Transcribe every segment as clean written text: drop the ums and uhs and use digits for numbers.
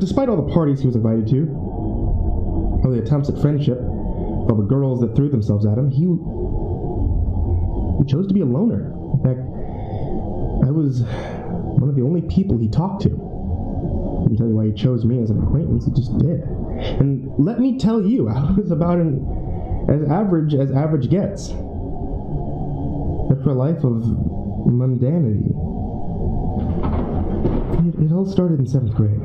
despite all the parties he was invited to, all the attempts at friendship, all the girls that threw themselves at him, he chose to be a loner. In fact, I was one of the only people he talked to. I can tell you why he chose me as an acquaintance. He just did. And let me tell you, I was about as average gets. But for a life of mundanity. It all started in 7th grade.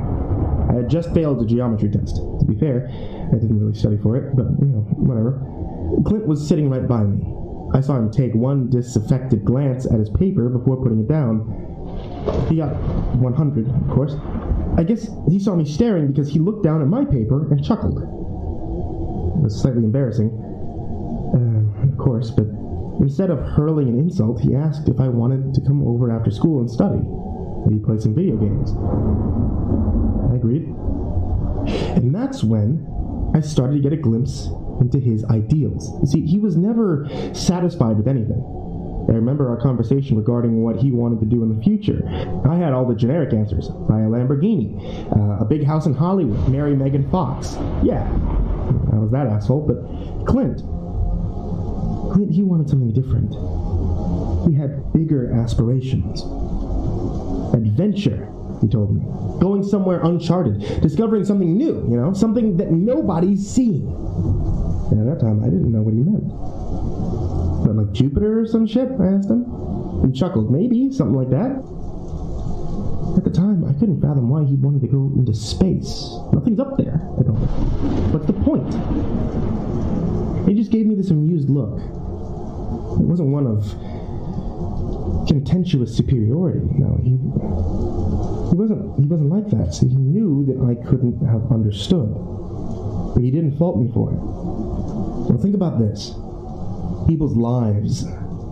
I had just failed a geometry test. To be fair, I didn't really study for it, but, whatever. Clint was sitting right by me. I saw him take one disaffected glance at his paper before putting it down. He got 100, of course. I guess he saw me staring because he looked down at my paper and chuckled. It was slightly embarrassing, of course, but instead of hurling an insult, he asked if I wanted to come over after school and study. Maybe play some video games. I agreed. And that's when I started to get a glimpse into his ideals. You see, he was never satisfied with anything. I remember our conversation regarding what he wanted to do in the future. I had all the generic answers. Buy a Lamborghini, a big house in Hollywood, marry Megan Fox. Yeah, I was that asshole, but Clint, he wanted something different. He had bigger aspirations. Adventure, he told me. Going somewhere uncharted, discovering something new, something that nobody's seen. And at that time, I didn't know what he meant. But like Jupiter or some shit, I asked him. He chuckled. Maybe, something like that. At the time, I couldn't fathom why he wanted to go into space. Nothing's up there, I told him. What's the point? He just gave me this amused look. It wasn't one of contemptuous superiority. No, he wasn't like that. See, he knew that I couldn't have understood. But he didn't fault me for it. Well, think about this. People's lives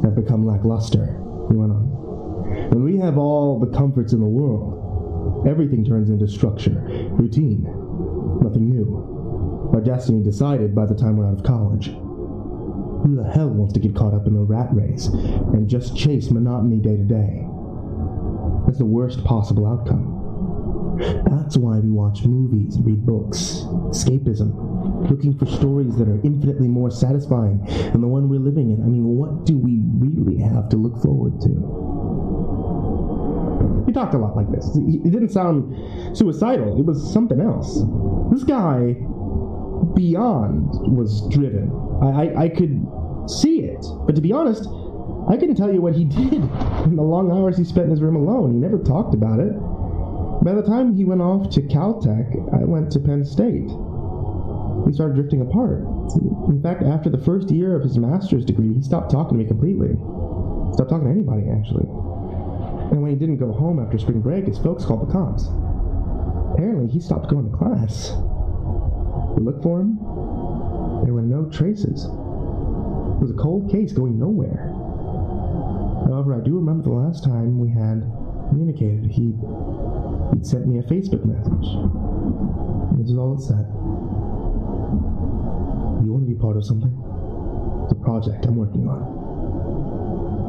have become lackluster, he went on. When we have all the comforts in the world, everything turns into structure, routine, nothing new. Our destiny decided by the time we're out of college. Who the hell wants to get caught up in the rat race and just chase monotony day to day? That's the worst possible outcome. That's why we watch movies, read books, escapism, looking for stories that are infinitely more satisfying than the one we're living in. I mean, what do we really have to look forward to? He talked a lot like this. It didn't sound suicidal. It was something else. This guy, beyond, was driven. I could see it. But to be honest, I couldn't tell you what he did in the long hours he spent in his room alone. He never talked about it. By the time he went off to Caltech, I went to Penn State. We started drifting apart. In fact, after the first year of his master's degree, he stopped talking to me completely. Stopped talking to anybody, actually. And when he didn't go home after spring break, his folks called the cops. Apparently, he stopped going to class. We looked for him. There were no traces. It was a cold case going nowhere. However, I do remember the last time we had communicated. He'd sent me a Facebook message. This is all it said. You want to be part of something? It's a project I'm working on.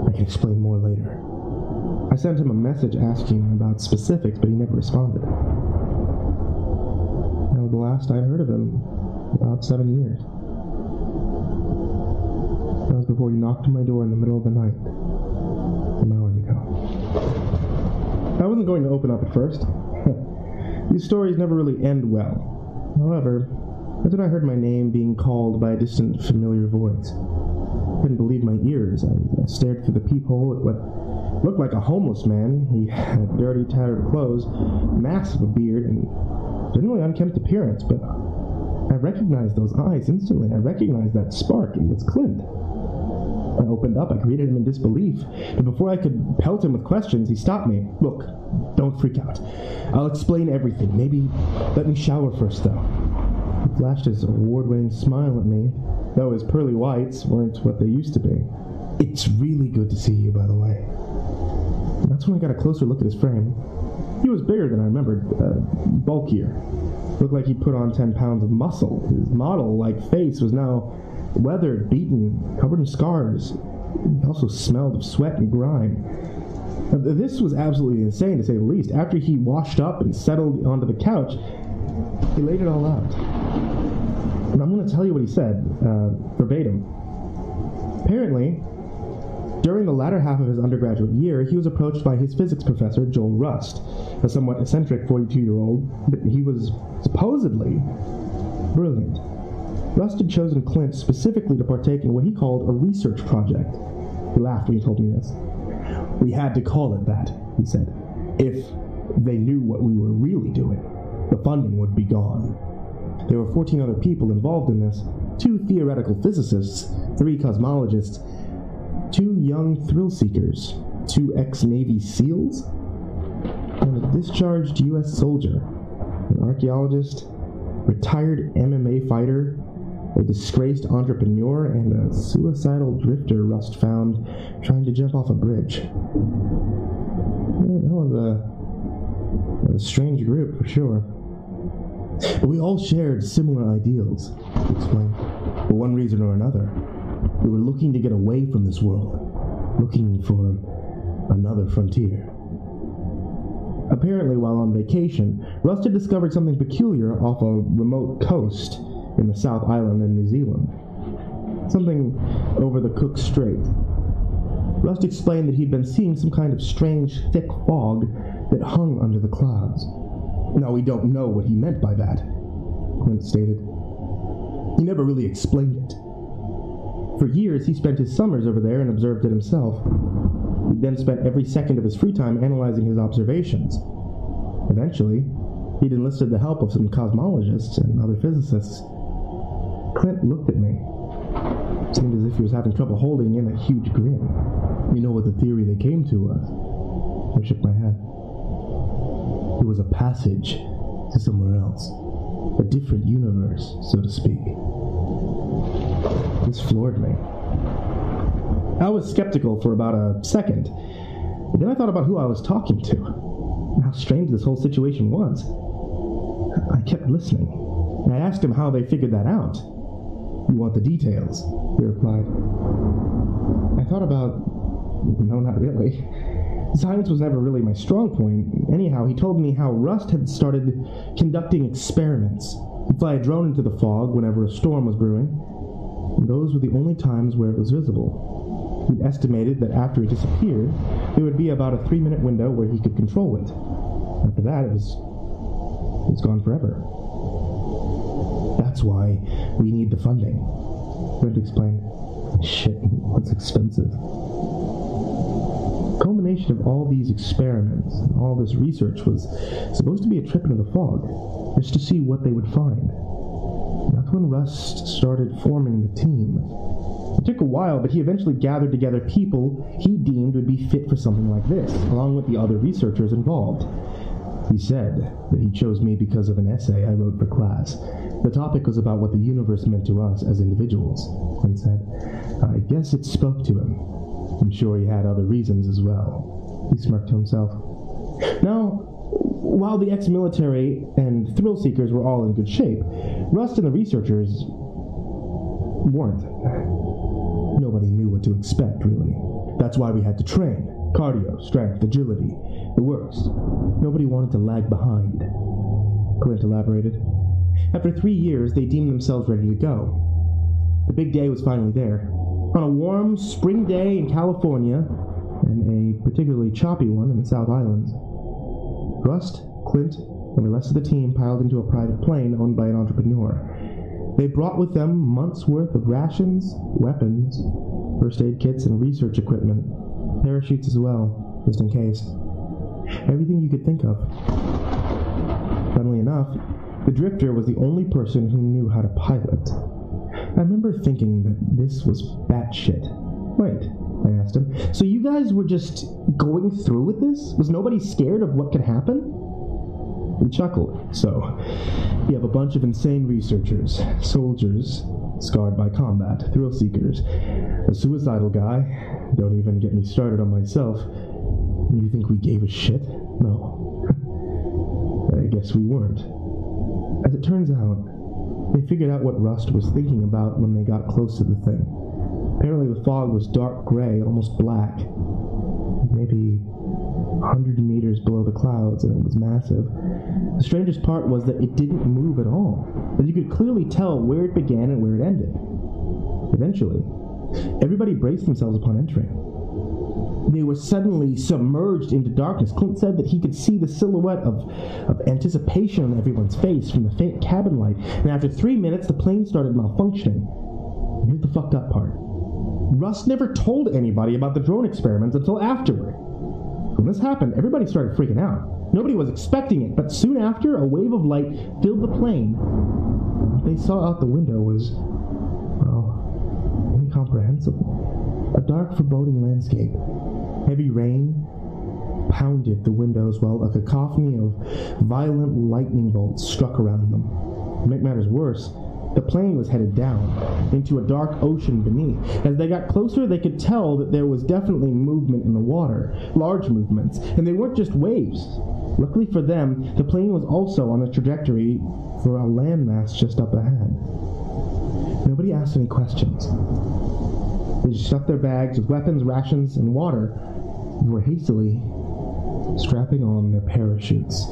I can explain more later. I sent him a message asking about specifics, but he never responded. That was the last I'd heard of him, about 7 years. That was before he knocked on my door in the middle of the night, some hours ago. I wasn't going to open up at first. These stories never really end well. However, that's when I heard my name being called by a distant, familiar voice. I couldn't believe my ears. I stared through the peephole at what looked like a homeless man. He had dirty, tattered clothes, massive beard, and generally unkempt appearance, but I recognized those eyes instantly. I recognized that spark. It was Clint. I opened up. I greeted him in disbelief. But before I could pelt him with questions, he stopped me. Look, don't freak out. I'll explain everything. Maybe let me shower first, though. He flashed his award-winning smile at me, though his pearly whites weren't what they used to be. It's really good to see you, by the way. That's when I got a closer look at his frame. He was bigger than I remembered, bulkier. Looked like he put on 10 pounds of muscle. His model-like face was now weathered, beaten, covered in scars. He also smelled of sweat and grime. This was absolutely insane, to say the least. After he washed up and settled onto the couch, He laid it all out. And I'm going to tell you what he said, verbatim. Apparently, during the latter half of his undergraduate year, he was approached by his physics professor, Joel Rust, a somewhat eccentric 42-year-old, but he was supposedly brilliant. Rust had chosen Clint specifically to partake in what he called a research project. He laughed when he told me this. "We had to call it that," he said. "If they knew what we were really doing, the funding would be gone." There were 14 other people involved in this, 2 theoretical physicists, 3 cosmologists, 2 young thrill seekers, 2 ex-Navy SEALs, and a discharged U.S. soldier, an archaeologist, retired MMA fighter, a disgraced entrepreneur, and a suicidal drifter Rust found trying to jump off a bridge. That was a strange group, for sure. But we all shared similar ideals, he explained. For one reason or another, we were looking to get away from this world, looking for another frontier. Apparently, while on vacation, Rust had discovered something peculiar off a remote coast in the South Island in New Zealand. Something over the Cook Strait. Rust explained that he'd been seeing some kind of strange, thick fog that hung under the clouds. Now, we don't know what he meant by that, Clint stated. He never really explained it. For years, he spent his summers over there and observed it himself. He then spent every second of his free time analyzing his observations. Eventually, he'd enlisted the help of some cosmologists and other physicists. Clint looked at me. It seemed as if he was having trouble holding in a huge grin. "You know what the theory they came to was?" I shook my head. "It was a passage to somewhere else. A different universe, so to speak." This floored me. I was skeptical for about a second, but then I thought about who I was talking to, and how strange this whole situation was. I kept listening, and I asked him how they figured that out. "You want the details?" he replied. I thought about, no, not really. Science was never really my strong point. Anyhow, he told me how Rust had started conducting experiments. He'd fly a drone into the fog whenever a storm was brewing, and those were the only times where it was visible. He estimated that after it disappeared, there would be about a 3-minute window where he could control it. After that, it's gone forever. "That's why we need the funding," Clint explained. "Shit, what's expensive?" The culmination of all these experiments and all this research was supposed to be a trip into the fog, just to see what they would find. That's when Rust started forming the team. It took a while, but he eventually gathered together people he deemed would be fit for something like this, along with the other researchers involved. He said that he chose me because of an essay I wrote for class. The topic was about what the universe meant to us as individuals, Clint said. I guess it spoke to him. I'm sure he had other reasons as well. He smirked to himself. Now, while the ex-military and thrill-seekers were all in good shape, Rust and the researchers weren't. Nobody knew what to expect, really. That's why we had to train. Cardio, strength, agility, the works. Nobody wanted to lag behind, Clint elaborated. After 3 years, they deemed themselves ready to go. The big day was finally there. On a warm spring day in California, and a particularly choppy one in the South Islands, Rust, Clint, and the rest of the team piled into a private plane owned by an entrepreneur. They brought with them months' worth of rations, weapons, first aid kits, and research equipment, parachutes as well, just in case. Everything you could think of. Funnily enough, the Drifter was the only person who knew how to pilot. I remember thinking that this was batshit. Wait, I asked him, so you guys were just going through with this? Was nobody scared of what could happen? He chuckled. So, you have a bunch of insane researchers, soldiers, scarred by combat, thrill seekers, a suicidal guy, don't even get me started on myself. You think we gave a shit? No. I guess we weren't. As it turns out, they figured out what Rust was thinking about when they got close to the thing. Apparently the fog was dark gray, almost black. Maybe 100 meters below the clouds, and it was massive. The strangest part was that it didn't move at all, as you could clearly tell where it began and where it ended. Eventually, everybody braced themselves upon entering. They were suddenly submerged into darkness. Clint said that he could see the silhouette of anticipation on everyone's face from the faint cabin light, and after 3 minutes, the plane started malfunctioning. And here's the fucked up part. Rust never told anybody about the drone experiments until afterward. When this happened, everybody started freaking out. Nobody was expecting it, but soon after, a wave of light filled the plane. What they saw out the window was, well, incomprehensible. A dark, foreboding landscape. Heavy rain pounded the windows while a cacophony of violent lightning bolts struck around them. To make matters worse, the plane was headed down, into a dark ocean beneath. As they got closer, they could tell that there was definitely movement in the water, large movements, and they weren't just waves. Luckily for them, the plane was also on a trajectory for a landmass just up ahead. Nobody asked any questions. They just stuffed their bags with weapons, rations, and water, and were hastily strapping on their parachutes.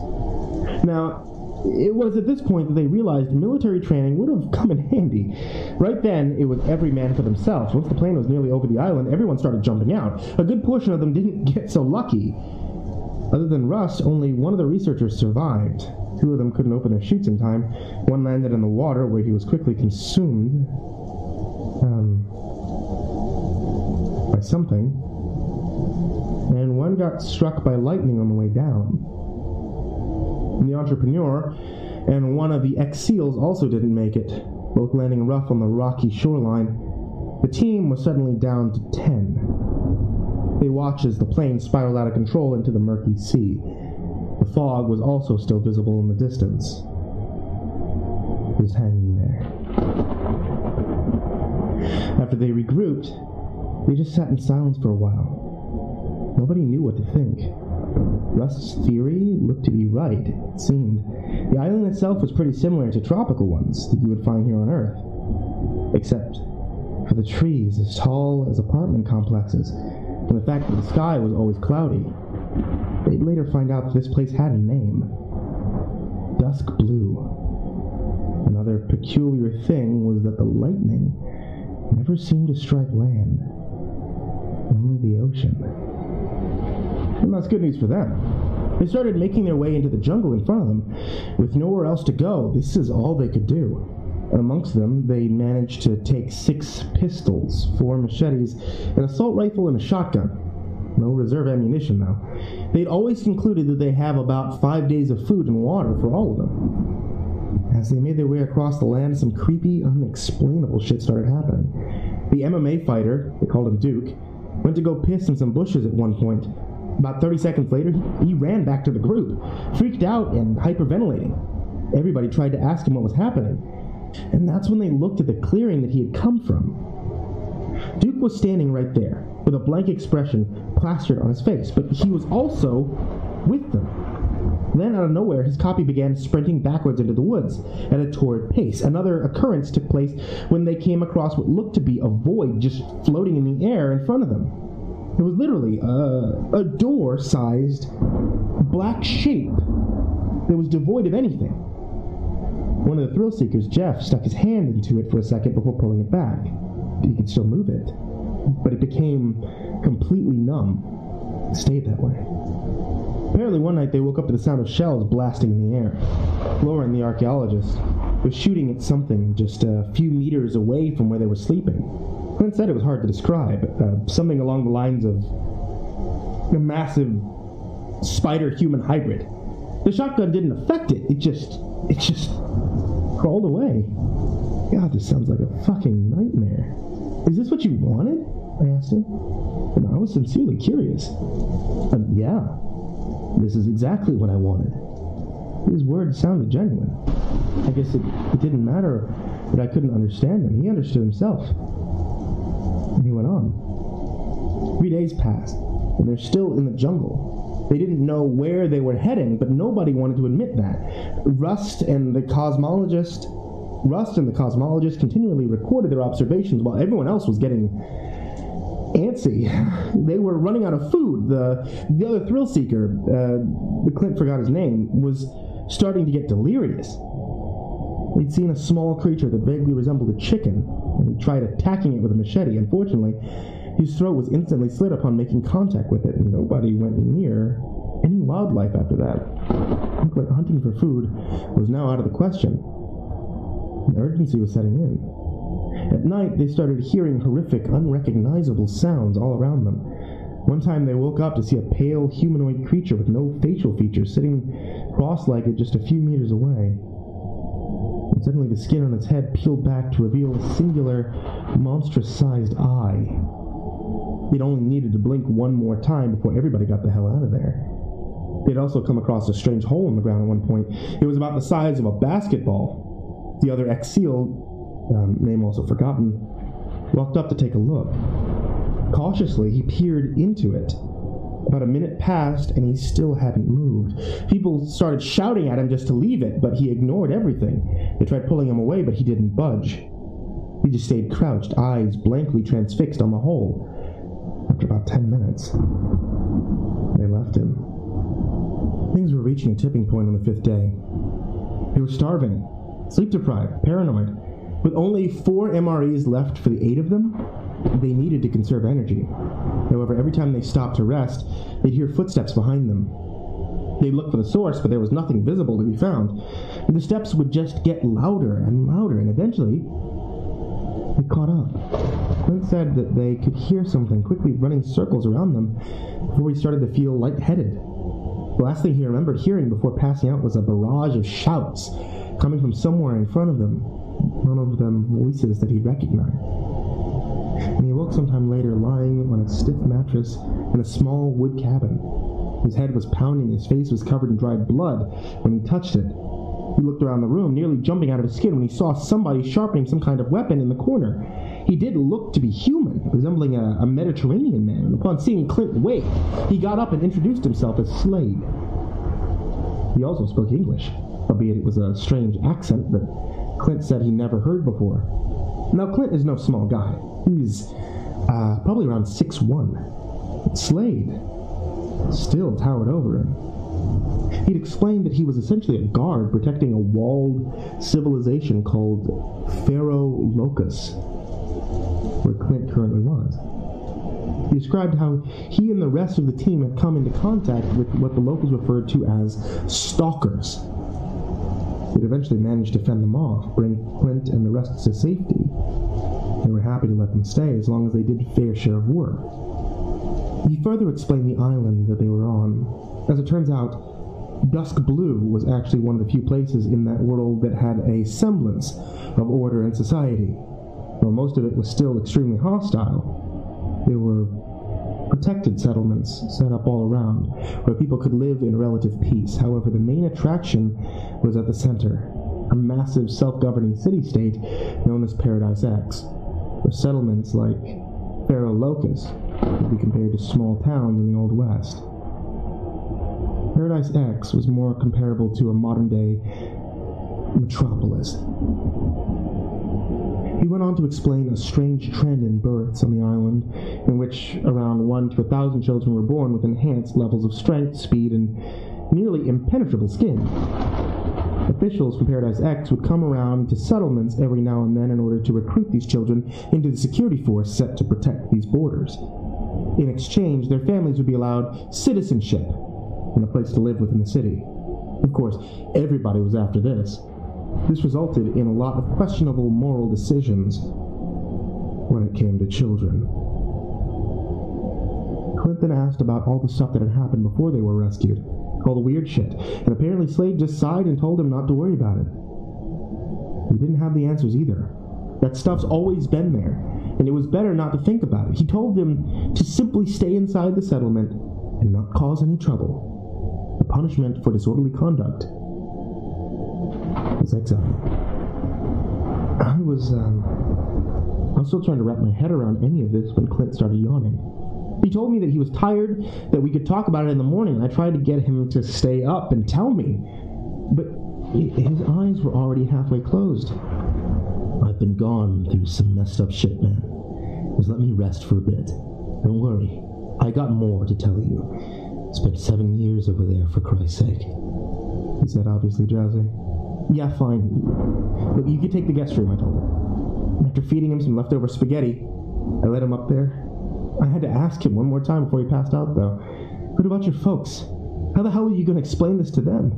Now, it was at this point that they realized military training would have come in handy. Right then, it was every man for themselves. Once the plane was nearly over the island, everyone started jumping out. A good portion of them didn't get so lucky. Other than Rust, only one of the researchers survived. 2 of them couldn't open their chutes in time. One landed in the water, where he was quickly consumed by something. And one got struck by lightning on the way down. The entrepreneur and one of the ex-SEALs also didn't make it, both landing rough on the rocky shoreline. The team was suddenly down to 10. They watched as the plane spiraled out of control into the murky sea. The fog was also still visible in the distance. It was hanging there. After they regrouped, they just sat in silence for a while. Nobody knew what to think. Rust's theory looked to be right, it seemed. The island itself was pretty similar to tropical ones that you would find here on Earth. Except for the trees as tall as apartment complexes, and the fact that the sky was always cloudy. They'd later find out that this place had a name. Dusk Blue. Another peculiar thing was that the lightning never seemed to strike land, only the ocean. And that's good news for them. They started making their way into the jungle in front of them. With nowhere else to go, this is all they could do. Amongst them, they managed to take 6 pistols, 4 machetes, an assault rifle, and a shotgun. No reserve ammunition, though. They'd always concluded that they have about 5 days of food and water for all of them. As they made their way across the land, some creepy, unexplainable shit started happening. The MMA fighter, they called him Duke, went to go piss in some bushes at one point. About 30 seconds later, he ran back to the group, freaked out and hyperventilating. Everybody tried to ask him what was happening, and that's when they looked at the clearing that he had come from. Duke was standing right there, with a blank expression plastered on his face, but he was also with them. Then, out of nowhere, his copy began sprinting backwards into the woods at a torrid pace. Another occurrence took place when they came across what looked to be a void just floating in the air in front of them. It was literally a door-sized black shape that was devoid of anything. One of the thrill-seekers, Jeff, stuck his hand into it for a second before pulling it back. He could still move it, but it became completely numb. It stayed that way. Apparently one night they woke up to the sound of shells blasting in the air. Lauren, the archaeologist, was shooting at something just a few meters away from where they were sleeping. Clint said it was hard to describe. Something along the lines of a massive spider-human hybrid. The shotgun didn't affect it. It just crawled away. God, this sounds like a fucking nightmare. Is this what you wanted? I asked him. And I was sincerely curious. Yeah, this is exactly what I wanted. His words sounded genuine. I guess it didn't matter that I couldn't understand him. He understood himself. And he went on. 3 days passed, and they're still in the jungle. They didn't know where they were heading, but nobody wanted to admit that. Rust and the cosmologist continually recorded their observations while everyone else was getting antsy. They were running out of food. The other thrill seeker, Clint forgot his name, was starting to get delirious. He'd seen a small creature that vaguely resembled a chicken, and he tried attacking it with a machete. Unfortunately, his throat was instantly slit upon making contact with it, and nobody went near any wildlife after that. It looked like hunting for food was now out of the question. An urgency was setting in. At night, they started hearing horrific, unrecognizable sounds all around them. One time they woke up to see a pale, humanoid creature with no facial features sitting cross-legged just a few meters away. And suddenly the skin on its head peeled back to reveal a singular, monstrous-sized eye. It only needed to blink one more time before everybody got the hell out of there. They'd also come across a strange hole in the ground at one point. It was about the size of a basketball. The other ex-SEAL, name also forgotten, walked up to take a look. Cautiously, he peered into it. About a minute passed, and he still hadn't moved. People started shouting at him just to leave it, but he ignored everything. They tried pulling him away, but he didn't budge. He just stayed crouched, eyes blankly transfixed on the hole. After about 10 minutes, they left him. Things were reaching a tipping point on the 5th day. They were starving, sleep-deprived, paranoid. With only 4 MREs left for the 8 of them, they needed to conserve energy. However, every time they stopped to rest, they'd hear footsteps behind them. They'd look for the source, but there was nothing visible to be found. And the steps would just get louder and louder, and eventually, they caught up. Clint said that they could hear something quickly running circles around them before he started to feel lightheaded. The last thing he remembered hearing before passing out was a barrage of shouts coming from somewhere in front of them, none of them voices that he recognized. And he awoke sometime later lying on a stiff mattress in a small wood cabin. His head was pounding, his face was covered in dried blood when he touched it. He looked around the room, nearly jumping out of his skin when he saw somebody sharpening some kind of weapon in the corner. He did look to be human, resembling a Mediterranean man, and upon seeing Clint wake, he got up and introduced himself as Slade. He also spoke English, albeit it was a strange accent that Clint said he never heard before. Now, Clint is no small guy. He's probably around 6'1". Slade still towered over him. He'd explained that he was essentially a guard protecting a walled civilization called Pharaoh Locus, where Clint currently was. He described how he and the rest of the team had come into contact with what the locals referred to as stalkers. They'd eventually managed to fend them off, bring Clint and the rest to safety. They were happy to let them stay as long as they did a fair share of work. He further explained the island that they were on. As it turns out, Dusk Blue was actually one of the few places in that world that had a semblance of order and society. Though most of it was still extremely hostile, there were protected settlements set up all around, where people could live in relative peace. However, the main attraction was at the center, a massive self-governing city-state known as Paradise X, where settlements like Pharaoh Locus would be compared to small towns in the Old West. Paradise X was more comparable to a modern-day metropolis. He went on to explain a strange trend in births on the island, in which around 1 to 1,000 children were born with enhanced levels of strength, speed, and nearly impenetrable skin. Officials from Paradise X would come around to settlements every now and then in order to recruit these children into the security force set to protect these borders. In exchange, their families would be allowed citizenship and a place to live within the city. Of course, everybody was after this. This resulted in a lot of questionable moral decisions when it came to children. Clinton asked about all the stuff that had happened before they were rescued, all the weird shit, and apparently Slade just sighed and told him not to worry about it. He didn't have the answers either. That stuff's always been there, and it was better not to think about it. He told them to simply stay inside the settlement and not cause any trouble. The punishment for disorderly conduct was exile. I was still trying to wrap my head around any of this when Clint started yawning. He told me that he was tired, that we could talk about it in the morning, and I tried to get him to stay up and tell me. But his eyes were already halfway closed. I've been gone through some messed up shit, man. Just let me rest for a bit. Don't worry. I got more to tell you. Spent 7 years over there, for Christ's sake. He said, obviously drowsing. Yeah, fine. Look, you could take the guest room, I told him. After feeding him some leftover spaghetti, I led him up there. I had to ask him one more time before he passed out, though. What about your folks? How the hell are you going to explain this to them?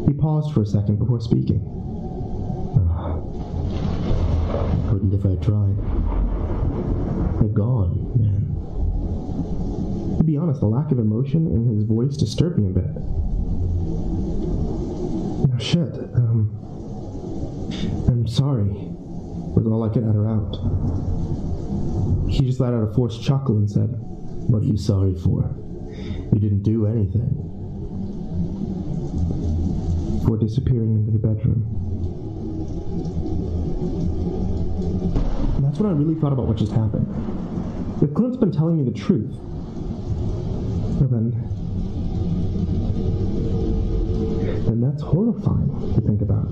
He paused for a second before speaking. Couldn't if I tried. They're gone, man. To be honest, the lack of emotion in his voice disturbed me a bit. No shit, I'm sorry, was all I could utter out. He just let out a forced chuckle and said, "What are you sorry for? You didn't do anything." Before disappearing into the bedroom. And that's when I really thought about what just happened. If Clint's been telling me the truth, well then that's horrifying to think about.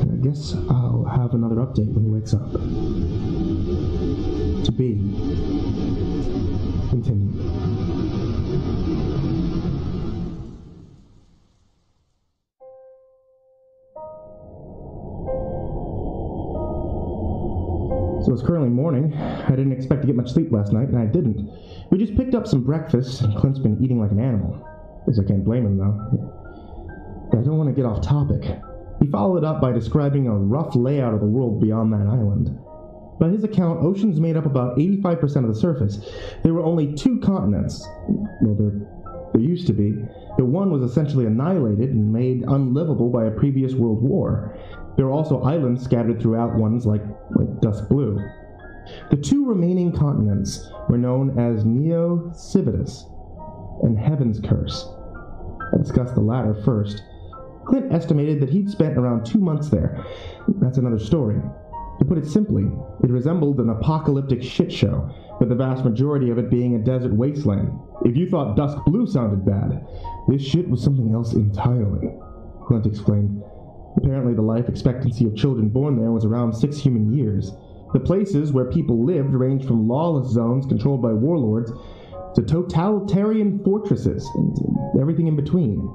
And I guess I'll have another update when he wakes up. To be continued. So it's currently morning. I didn't expect to get much sleep last night, and I didn't. We just picked up some breakfast, and Clint's been eating like an animal. Guess I can't blame him, though. I don't want to get off topic. He followed it up by describing a rough layout of the world beyond that island. By his account, oceans made up about 85% of the surface. There were only 2 continents. Well, there used to be. The one was essentially annihilated and made unlivable by a previous world war. There were also islands scattered throughout ones like Dusk Blue. The 2 remaining continents were known as Neo Civitas and Heaven's Curse. I'll discuss the latter first. Clint estimated that he'd spent around 2 months there. That's another story. To put it simply, it resembled an apocalyptic shit show, with the vast majority of it being a desert wasteland. If you thought Dusk Blue sounded bad, this shit was something else entirely, Clint explained. Apparently the life expectancy of children born there was around 6 human years. The places where people lived ranged from lawless zones controlled by warlords to totalitarian fortresses and everything in between.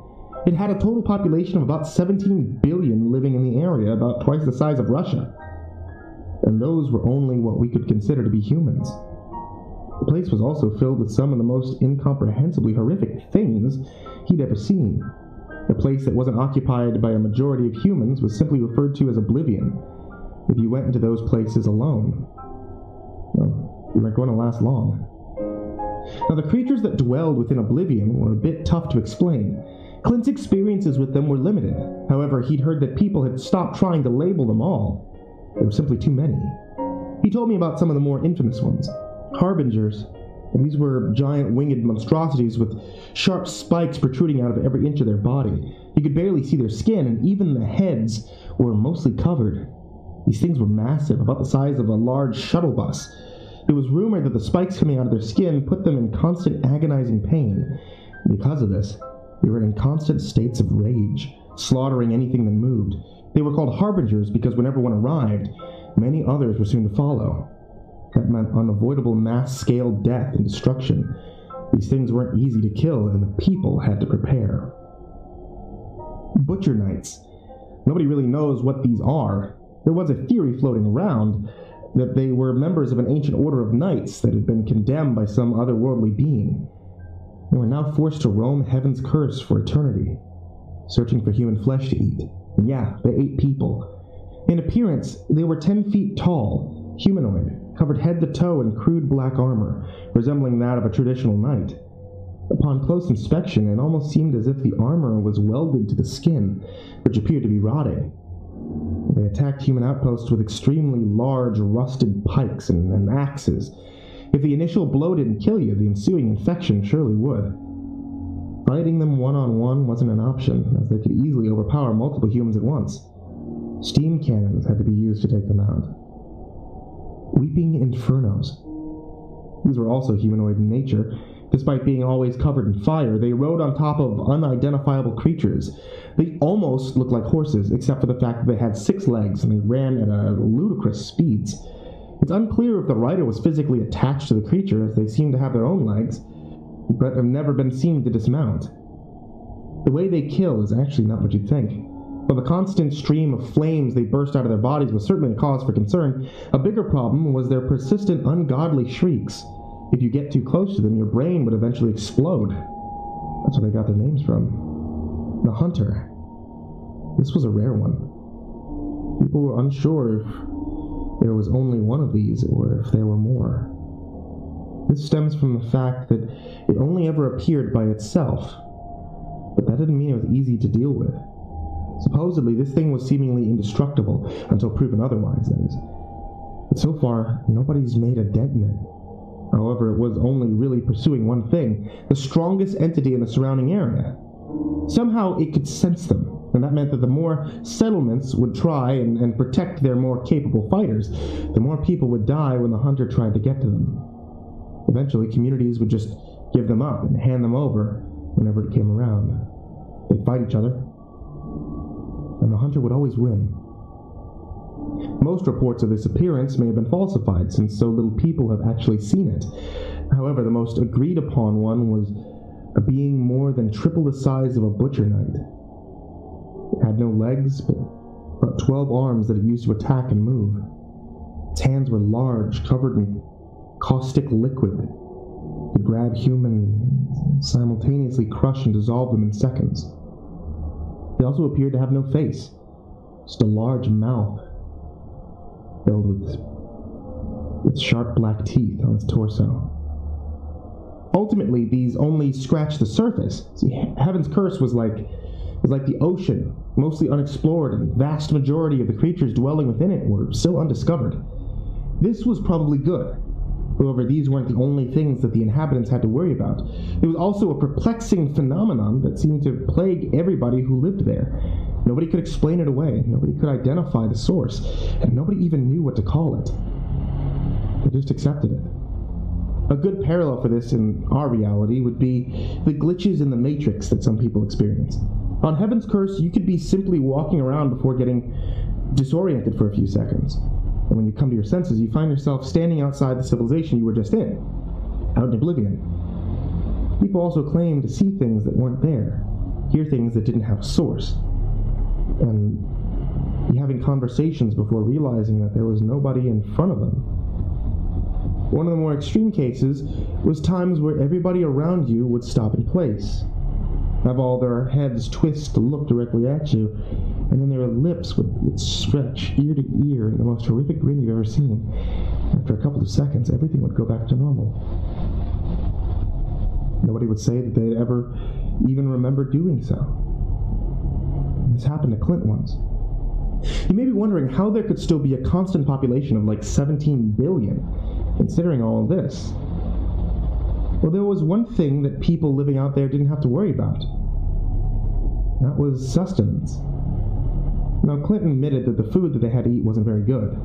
It had a total population of about 17 billion living in the area, about twice the size of Russia. And those were only what we could consider to be humans. The place was also filled with some of the most incomprehensibly horrific things he'd ever seen. A place that wasn't occupied by a majority of humans was simply referred to as Oblivion. If you went into those places alone, well, you weren't going to last long. Now, the creatures that dwelled within Oblivion were a bit tough to explain. Clint's experiences with them were limited. However, he'd heard that people had stopped trying to label them all. There were simply too many. He told me about some of the more infamous ones. Harbingers. These were giant winged monstrosities with sharp spikes protruding out of every inch of their body. You could barely see their skin, and even the heads were mostly covered. These things were massive, about the size of a large shuttle bus. It was rumored that the spikes coming out of their skin put them in constant agonizing pain. Because of this, they were in constant states of rage, slaughtering anything that moved. They were called Harbingers because whenever one arrived, many others were soon to follow. That meant unavoidable mass-scale death and destruction. These things weren't easy to kill, and the people had to prepare. Butcher Knights. Nobody really knows what these are. There was a theory floating around that they were members of an ancient order of knights that had been condemned by some otherworldly being. They were now forced to roam Heaven's Curse for eternity, searching for human flesh to eat. And yeah, they ate people. In appearance, they were 10 feet tall, humanoid, covered head to toe in crude black armor, resembling that of a traditional knight. Upon close inspection, it almost seemed as if the armor was welded to the skin, which appeared to be rotting. They attacked human outposts with extremely large, rusted pikes and axes. If the initial blow didn't kill you, the ensuing infection surely would. Fighting them one-on-one wasn't an option, as they could easily overpower multiple humans at once. Steam cannons had to be used to take them out. Weeping Infernos. These were also humanoid in nature. Despite being always covered in fire, they rode on top of unidentifiable creatures. They almost looked like horses, except for the fact that they had 6 legs and they ran at ludicrous speeds. It's unclear if the rider was physically attached to the creature, as they seemed to have their own legs, but have never been seen to dismount. The way they kill is actually not what you'd think. While the constant stream of flames they burst out of their bodies was certainly a cause for concern, a bigger problem was their persistent, ungodly shrieks. If you get too close to them, your brain would eventually explode. That's where they got their names from. The Hunter. This was a rare one. People were unsure if there was only one of these, or if there were more. This stems from the fact that it only ever appeared by itself, but that didn't mean it was easy to deal with. Supposedly, this thing was seemingly indestructible, until proven otherwise, that is. But so far, nobody's made a dent in it. However, it was only really pursuing one thing, the strongest entity in the surrounding area. Somehow it could sense them, and that meant that the more settlements would try and protect their more capable fighters, the more people would die when the Hunter tried to get to them. Eventually, communities would just give them up and hand them over whenever it came around. They'd fight each other, and the Hunter would always win. Most reports of this appearance may have been falsified, since so little people have actually seen it. However, the most agreed upon one was a being more than triple the size of a butcher knight. It had no legs, but 12 arms that it used to attack and move. Its hands were large, covered in caustic liquid. It could grab humans, simultaneously crush and dissolve them in seconds. It also appeared to have no face, just a large mouth filled with sharp black teeth on its torso. Ultimately, these only scratched the surface. See, Heaven's Curse was like the ocean, mostly unexplored, and the vast majority of the creatures dwelling within it were still undiscovered. This was probably good. However, these weren't the only things that the inhabitants had to worry about. It was also a perplexing phenomenon that seemed to plague everybody who lived there. Nobody could explain it away, nobody could identify the source, and nobody even knew what to call it. They just accepted it. A good parallel for this in our reality would be the glitches in the Matrix that some people experience. On Heaven's Curse, you could be simply walking around before getting disoriented for a few seconds. And when you come to your senses, you find yourself standing outside the civilization you were just in, out in oblivion. People also claim to see things that weren't there, hear things that didn't have a source, and be having conversations before realizing that there was nobody in front of them. One of the more extreme cases was times where everybody around you would stop in place, have all their heads twist to look directly at you, and then their lips would stretch ear to ear in the most horrific grin you've ever seen. After a couple of seconds, everything would go back to normal. Nobody would say that they'd ever even remember doing so. This happened to Clint once. You may be wondering how there could still be a constant population of like 17 billion, considering all of this. Well, there was one thing that people living out there didn't have to worry about. That was sustenance. Now, Clinton admitted that the food that they had to eat wasn't very good,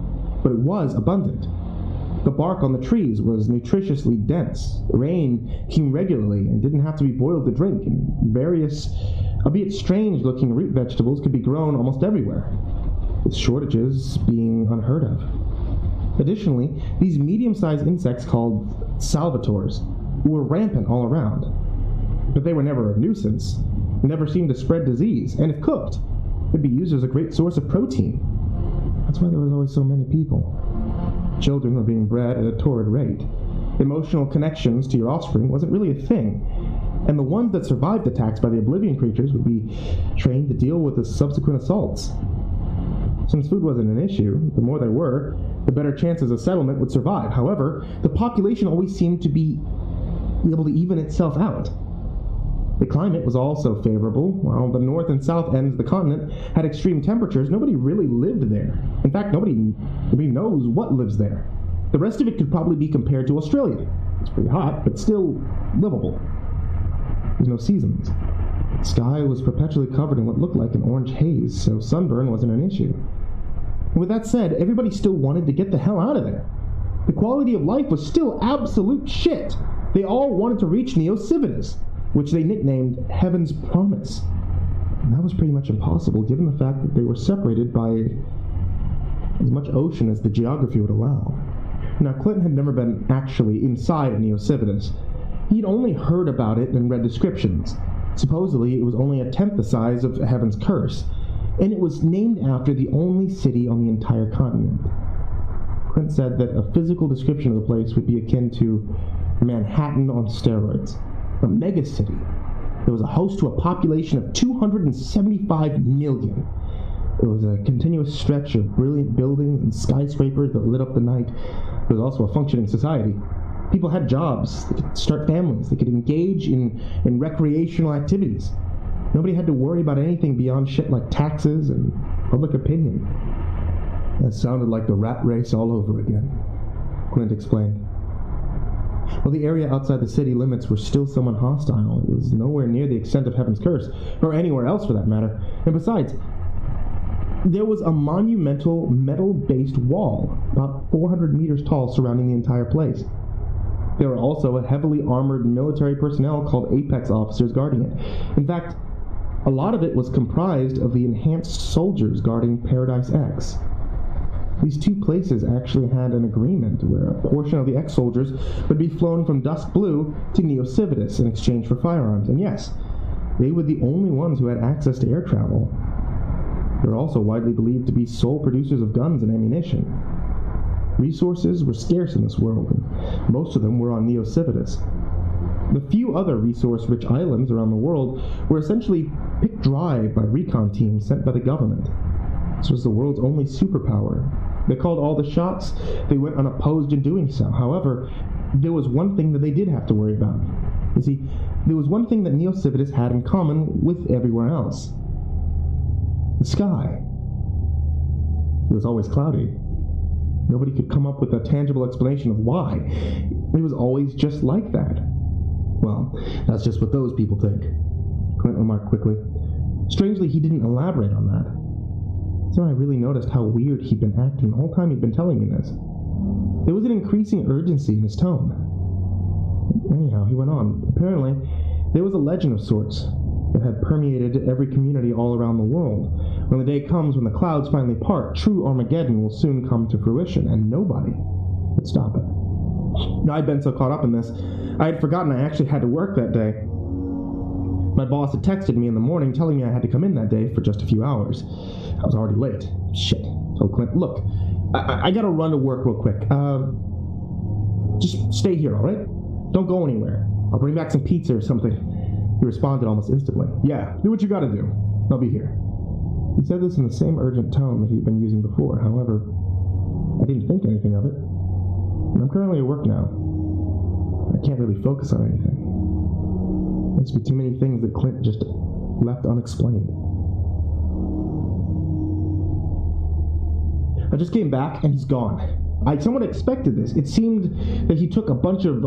but it was abundant. The bark on the trees was nutritiously dense. Rain came regularly and didn't have to be boiled to drink, and various, albeit strange-looking root vegetables could be grown almost everywhere, with shortages being unheard of. Additionally, these medium-sized insects called salvatores were rampant all around, but they were never a nuisance, never seemed to spread disease, and if cooked, could be used as a great source of protein. That's why there was always so many people. Children were being bred at a torrid rate. Emotional connections to your offspring wasn't really a thing, and the ones that survived attacks by the Oblivion creatures would be trained to deal with the subsequent assaults. Since food wasn't an issue, the more there were, the better chances a settlement would survive. However, the population always seemed to be able to even itself out. The climate was also favorable. While the north and south ends of the continent had extreme temperatures, nobody really lived there. In fact, nobody knows what lives there. The rest of it could probably be compared to Australia. It's pretty hot, but still livable. There's no seasons. The sky was perpetually covered in what looked like an orange haze, so sunburn wasn't an issue. And with that said, everybody still wanted to get the hell out of there. The quality of life was still absolute shit. They all wanted to reach Neo Civitas, which they nicknamed Heaven's Promise. And that was pretty much impossible, given the fact that they were separated by as much ocean as the geography would allow. Now, Clint had never been actually inside Neo Civitas. He'd only heard about it and read descriptions. Supposedly, it was only a tenth the size of Heaven's Curse, and it was named after the only city on the entire continent. Clint said that a physical description of the place would be akin to Manhattan on steroids, a megacity that was a host to a population of 275 million. It was a continuous stretch of brilliant buildings and skyscrapers that lit up the night. It was also a functioning society. People had jobs, they could start families, they could engage in recreational activities. Nobody had to worry about anything beyond shit like taxes and public opinion. That sounded like the rat race all over again, Clint explained. While the area outside the city limits were still somewhat hostile, it was nowhere near the extent of Heaven's Curse, or anywhere else for that matter. And besides, there was a monumental metal-based wall, about 400 meters tall, surrounding the entire place. There were also a heavily armored military personnel called Apex officers guarding it. In fact, a lot of it was comprised of the enhanced soldiers guarding Paradise X. These two places actually had an agreement where a portion of the ex-soldiers would be flown from Dusk Blue to Neo Civitas in exchange for firearms. And yes, they were the only ones who had access to air travel. They were also widely believed to be sole producers of guns and ammunition. Resources were scarce in this world, and most of them were on Neo Civitas. The few other resource-rich islands around the world were essentially picked dry by recon teams sent by the government. This was the world's only superpower. They called all the shots. They went unopposed in doing so. However, there was one thing that they did have to worry about. You see, there was one thing that Neo Civitas had in common with everywhere else. The sky. It was always cloudy. Nobody could come up with a tangible explanation of why. It was always just like that. Well, that's just what those people think, Clint remarked quickly. Strangely, he didn't elaborate on that. So I really noticed how weird he'd been acting the whole time he'd been telling me this. There was an increasing urgency in his tone. Anyhow, he went on. Apparently, there was a legend of sorts that had permeated every community all around the world. When the day comes when the clouds finally part, true Armageddon will soon come to fruition, and nobody could stop it. Now, I'd been so caught up in this, I had forgotten I actually had to work that day. My boss had texted me in the morning telling me I had to come in that day for just a few hours. I was already late. Shit. Told Clint, look, I gotta run to work real quick. Just stay here, alright? Don't go anywhere. I'll bring back some pizza or something. He responded almost instantly. Yeah, do what you gotta do. I'll be here. He said this in the same urgent tone that he'd been using before. However, I didn't think anything of it. And I'm currently at work now. I can't really focus on anything. There must be too many things that Clint just left unexplained. I just came back and he's gone. I somewhat expected this. It seemed that he took a bunch of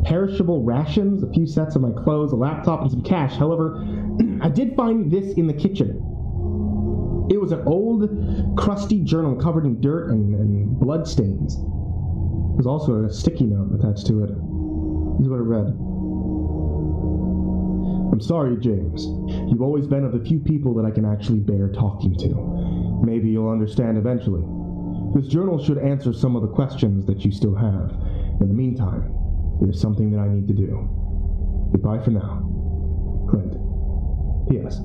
perishable rations, a few sets of my clothes, a laptop, and some cash. However, I did find this in the kitchen. It was an old, crusty journal covered in dirt and blood stains. There was also a sticky note attached to it. This is what it read. I'm sorry, James. You've always been of the few people that I can actually bear talking to. Maybe you'll understand eventually. This journal should answer some of the questions that you still have. In the meantime, there's something that I need to do. Goodbye for now. Clint. P.S.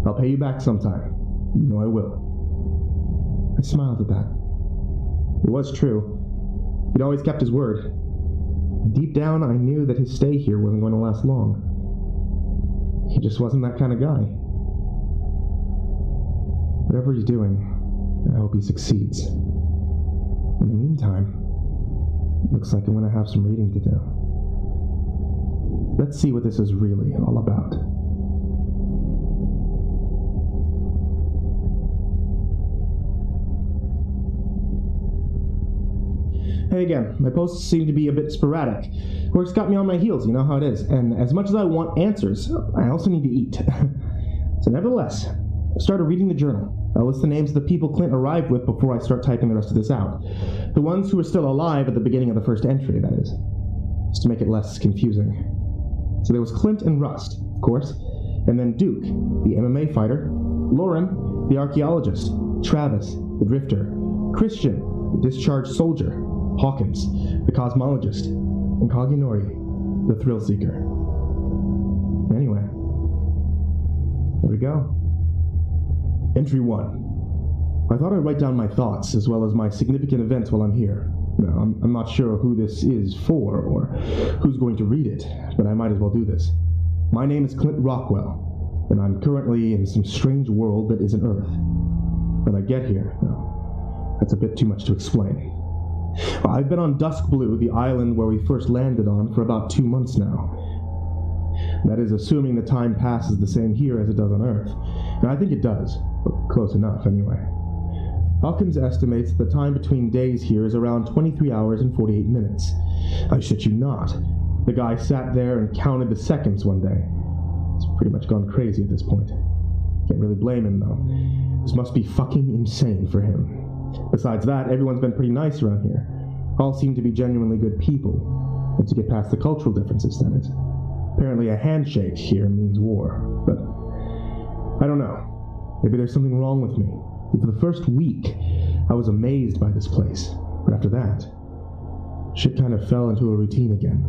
I'll pay you back sometime. You know I will. I smiled at that. It was true. He'd always kept his word. Deep down, I knew that his stay here wasn't going to last long. He just wasn't that kind of guy. Whatever he's doing, I hope he succeeds. In the meantime, looks like I'm going to have some reading to do. Let's see what this is really all about. Hey again, my posts seem to be a bit sporadic. Work's got me on my heels, you know how it is, and as much as I want answers, I also need to eat. So nevertheless, I started reading the journal. I'll list the names of the people Clint arrived with before I start typing the rest of this out. The ones who were still alive at the beginning of the first entry, that is. just to make it less confusing. So there was Clint and Rust, of course, and then Duke, the MMA fighter, Lauren, the archaeologist, Travis, the drifter, Christian, the discharged soldier, Hawkins, the cosmologist, and Kaginori, the thrill seeker. Anyway, there we go. Entry 1. I thought I'd write down my thoughts as well as my significant events while I'm here. Now, I'm not sure who this is for or who's going to read it, but I might as well do this. My name is Clint Rockwell, and I'm currently in some strange world that isn't Earth. When I get here, no, that's a bit too much to explain. I've been on Dusk Blue, the island where we first landed on, for about 2 months now. That is assuming the time passes the same here as it does on Earth. And I think it does, or close enough anyway. Hawkins estimates the time between days here is around 23 hours and 48 minutes. I shit you not. The guy sat there and counted the seconds one day. He's pretty much gone crazy at this point. Can't really blame him, though. This must be fucking insane for him. Besides that, everyone's been pretty nice around here. All seem to be genuinely good people. And to get past the cultural differences, that is. Apparently a handshake here means war, but I don't know. Maybe there's something wrong with me. For the first week, I was amazed by this place, but after that, shit kind of fell into a routine again.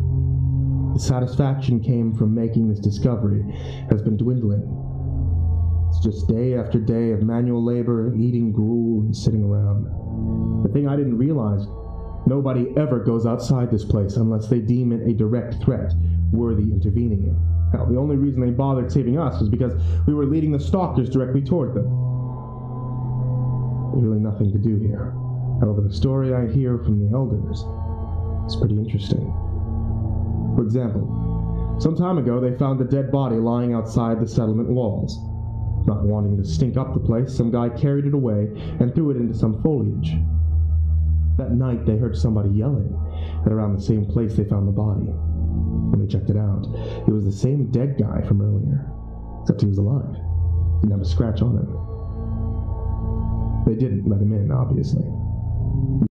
The satisfaction came from making this discovery has been dwindling. It's just day after day of manual labor, eating gruel, and sitting around. The thing I didn't realize, nobody ever goes outside this place unless they deem it a direct threat worthy intervening in. Hell, the only reason they bothered saving us was because we were leading the stalkers directly toward them. There's really nothing to do here. However, the story I hear from the elders is pretty interesting. For example, some time ago they found a dead body lying outside the settlement walls. Not wanting to stink up the place, some guy carried it away and threw it into some foliage. That night they heard somebody yelling at around the same place they found the body. When they checked it out, it was the same dead guy from earlier, except he was alive. Didn't have a scratch on him. They didn't let him in, obviously.